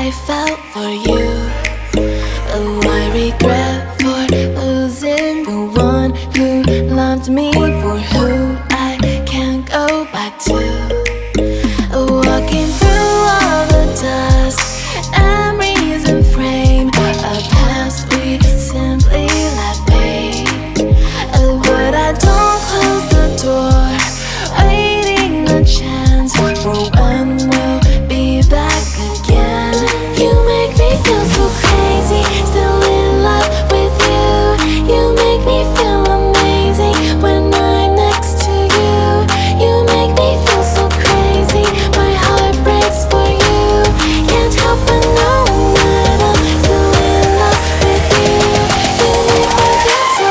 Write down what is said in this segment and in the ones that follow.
I felt for you. Oh, I regret for losing the one who loved me, for who I can't go back to. Walking through all the dust, memories and frame, a past we simply let fade. Oh, but I don't close the door, waiting a chance for when we'll be back again. You make me feel so crazy, still in love with you. You make me feel amazing when I'm next to you. You make me feel so crazy, my heart breaks for you. Can't help but know that I'm still in love with you. You make me feel so.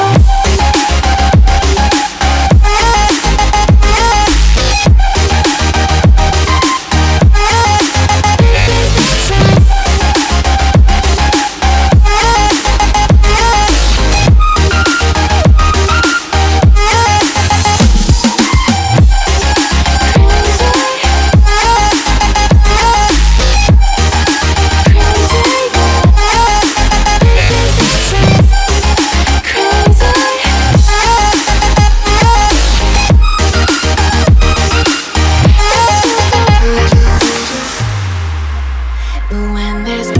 When there's